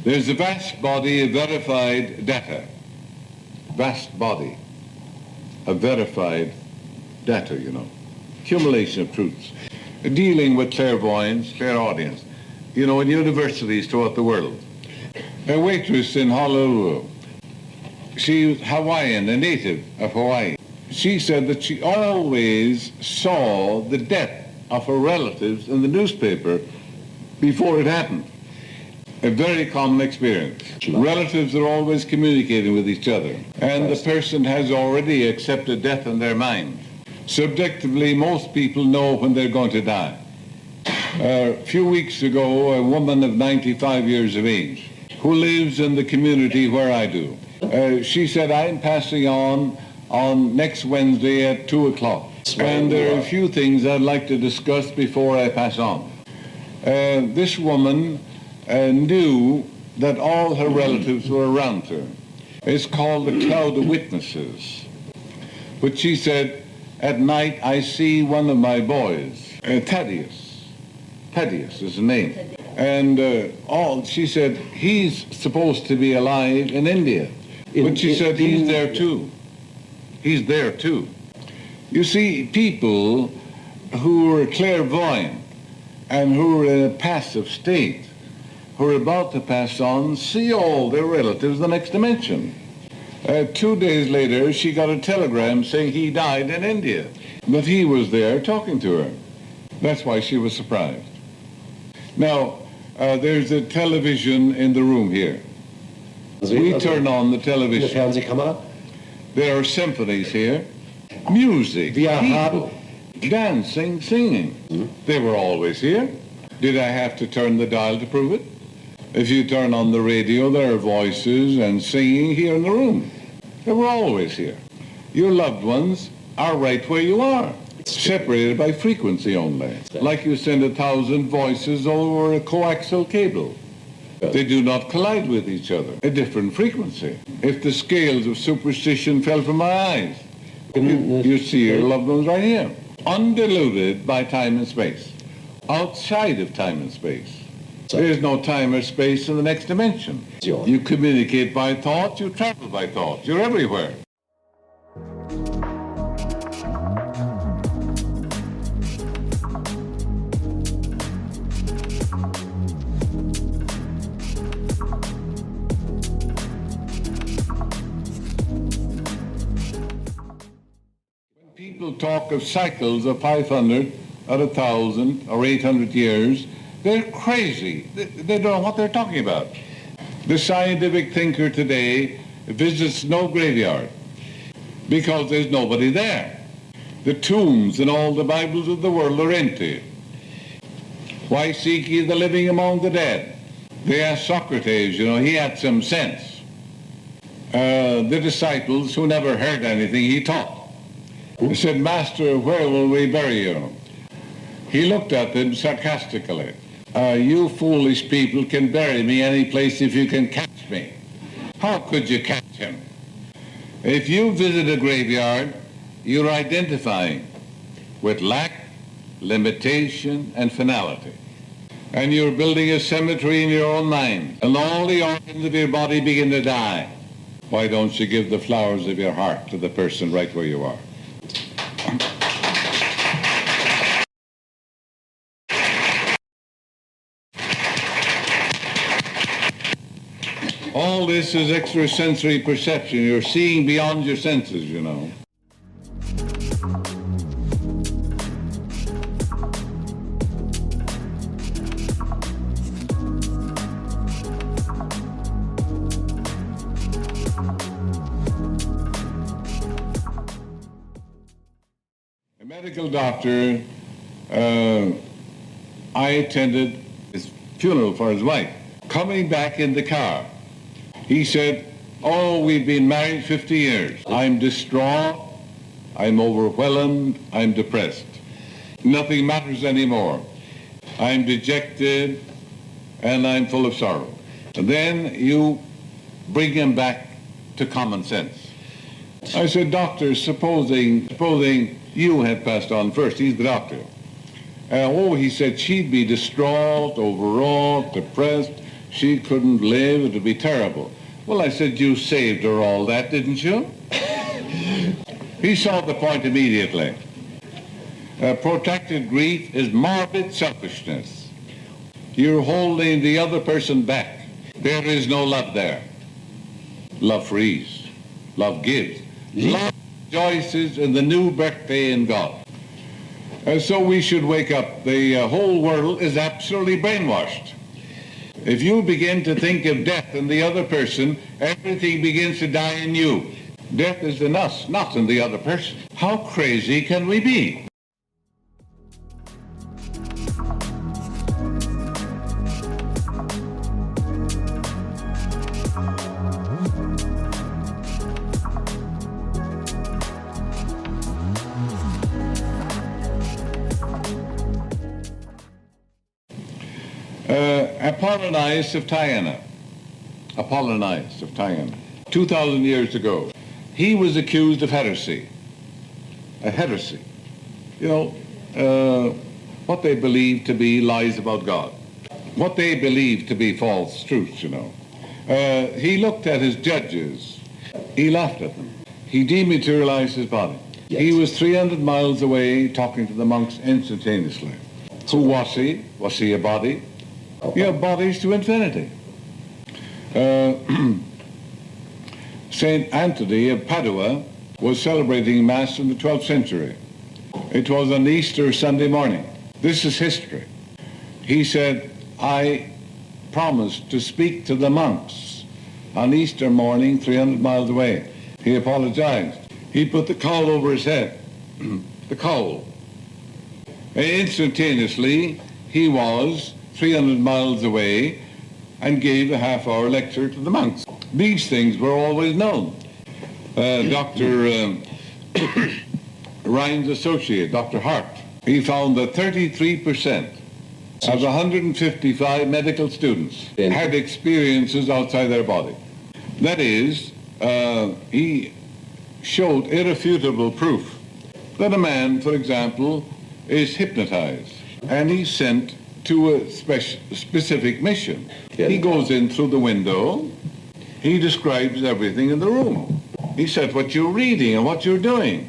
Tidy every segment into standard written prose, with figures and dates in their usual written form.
There's a vast body of verified data. Vast body of verified data, you know. Accumulation of truths. Dealing with clairvoyance, clairaudience, you know, in universities throughout the world. A waitress in Honolulu, she was Hawaiian, a native of Hawaii. She said that she always saw the death of her relatives in the newspaper before it happened. A very common experience. Relatives are always communicating with each other, and the person has already accepted death in their mind. Subjectively, most people know when they're going to die. A few weeks ago, a woman of 95 years of age who lives in the community where I do, she said, I'm passing on next Wednesday at 2 o'clock. And there are a few things I'd like to discuss before I pass on. This woman knew that all her relatives were around her. It's called a cloud of witnesses. But she said, at night I see one of my boys, Thaddeus. Thaddeus is the name. And she said, he's supposed to be alive in India. But she said, he's there too. He's there too. You see, people who are clairvoyant and who are in a passive state, who are about to pass on, see all their relatives in the next dimension. 2 days later, she got a telegram saying he died in India, but he was there talking to her. That's why she was surprised. Now, there's a television in the room here. We turn on the television. There are symphonies here, music, people, dancing, singing. They were always here. Did I have to turn the dial to prove it? If you turn on the radio, there are voices and singing here in the room. They were always here. Your loved ones are right where you are, separated by frequency only. Like you send 1,000 voices over a coaxial cable. They do not collide with each other. A different frequency. If the scales of superstition fell from my eyes, you see your loved ones right here. Undiluted by time and space. Outside of time and space. There is no time or space in the next dimension. You communicate by thought, you travel by thought. You're everywhere. When people talk of cycles of 500 or 1,000 or 800 years, they're crazy. They don't know what they're talking about. The scientific thinker today visits no graveyard because there's nobody there. The tombs in all the Bibles of the world are empty. Why seek ye the living among the dead? They asked Socrates, you know, he had some sense. The disciples who never heard anything he taught. They said, Master, where will we bury you? He looked at them sarcastically. You foolish people can bury me any place if you can catch me. How could you catch him? If you visit a graveyard, you're identifying with lack, limitation, and finality. And you're building a cemetery in your own mind, and all the organs of your body begin to die. Why don't you give the flowers of your heart to the person right where you are? All this is extrasensory perception. You're seeing beyond your senses, you know. A medical doctor, I attended his funeral for his wife. Coming back in the car, he said, oh, we've been married 50 years. I'm distraught, I'm overwhelmed, I'm depressed. Nothing matters anymore. I'm dejected, and I'm full of sorrow. And then you bring him back to common sense. I said, doctor, supposing you had passed on first, he's the doctor. He said, she'd be distraught, overwrought, depressed. She couldn't live. It would be terrible. Well, I said, you saved her all that, didn't you? He saw the point immediately. Protracted grief is morbid selfishness. You're holding the other person back. There is no love there. Love frees. Love gives. Love rejoices in the new birthday in God. So we should wake up. The whole world is absolutely brainwashed. If you begin to think of death in the other person, everything begins to die in you. Death is in us, not in the other person. How crazy can we be? Apollonius of Tyana, 2,000 years ago. He was accused of heresy. A heresy. You know, what they believed to be lies about God. What they believed to be false truths, you know. He looked at his judges. He laughed at them. He dematerialized his body. Yes. He was 300 miles away talking to the monks instantaneously. Who was he? Was he a body? You have bodies to infinity. Saint Anthony of Padua was celebrating Mass in the 12th century. It was on Easter Sunday morning. This is history. He said, I promised to speak to the monks on Easter morning 300 miles away. He apologized. He put the cowl over his head. The cowl. And instantaneously, he was 300 miles away and gave a half-hour lecture to the monks. These things were always known. Dr. Ryan's associate, Dr. Hart, he found that 33% of 155 medical students had experiences outside their body. That is, he showed irrefutable proof that a man, for example, is hypnotized and he's sent to a specific mission. Yes. He goes in through the window. He describes everything in the room. He says what you're reading and what you're doing.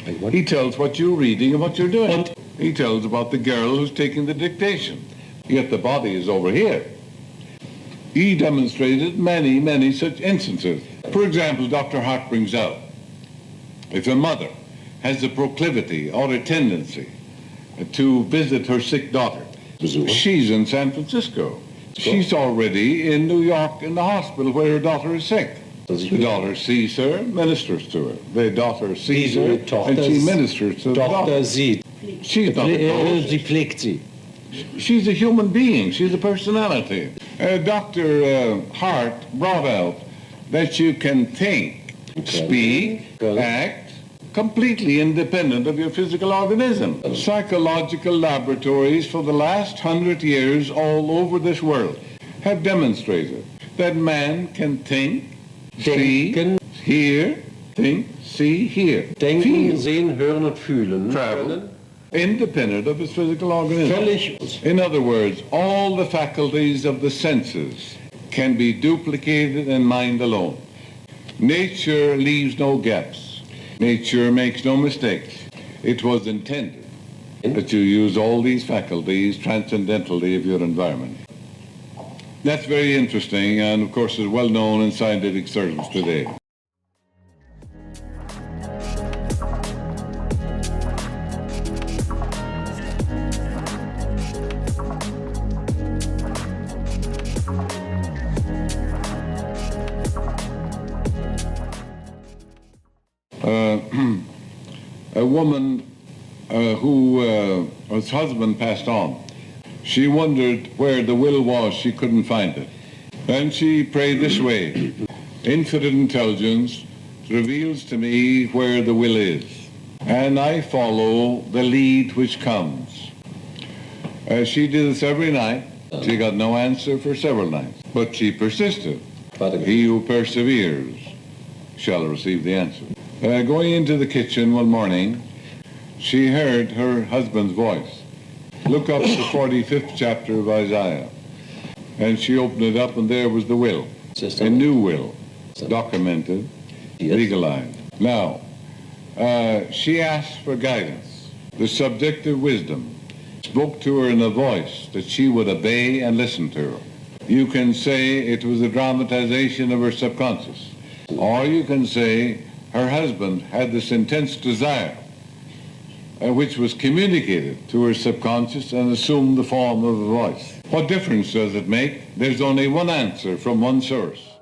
He tells what you're reading and what you're doing. He tells about the girl who's taking the dictation. Yet the body is over here. He demonstrated many, many such instances. For example, Dr. Hart brings out, if a mother has a proclivity or a tendency to visit her sick daughter, she's in San Francisco. She's already in New York in the hospital where her daughter is sick. The daughter sees her, ministers to her. The daughter sees her, and she ministers to the daughter. She's not a ghost. She's a human being. She's a personality. Dr. Hart brought out that you can think, speak, act, completely independent of your physical organism. Psychological laboratories for the last 100 years all over this world have demonstrated that man can think, see, hear, think, see, hear, denken, sehen, hören und fühlen, travel, independent of his physical organism. In other words, all the faculties of the senses can be duplicated in mind alone. Nature leaves no gaps. Nature makes no mistakes. It was intended that you use all these faculties transcendentally of your environment. That's very interesting and, of course, is well known in scientific circles today. A woman whose husband passed on, she wondered where the will was. She couldn't find it. And she prayed this way: infinite intelligence reveals to me where the will is, and I follow the lead which comes. She did this every night. She got no answer for several nights, but she persisted. He who perseveres shall receive the answer. Going into the kitchen one morning, she heard her husband's voice. Look up the 45th chapter of Isaiah. And she opened it up, and there was the will. A new will, documented, legalized. Now, she asked for guidance. The subjective wisdom spoke to her in a voice that she would obey and listen to. You can say it was a dramatization of her subconscious. Or you can say her husband had this intense desire, which was communicated to her subconscious and assumed the form of a voice. What difference does it make? There's only one answer from one source.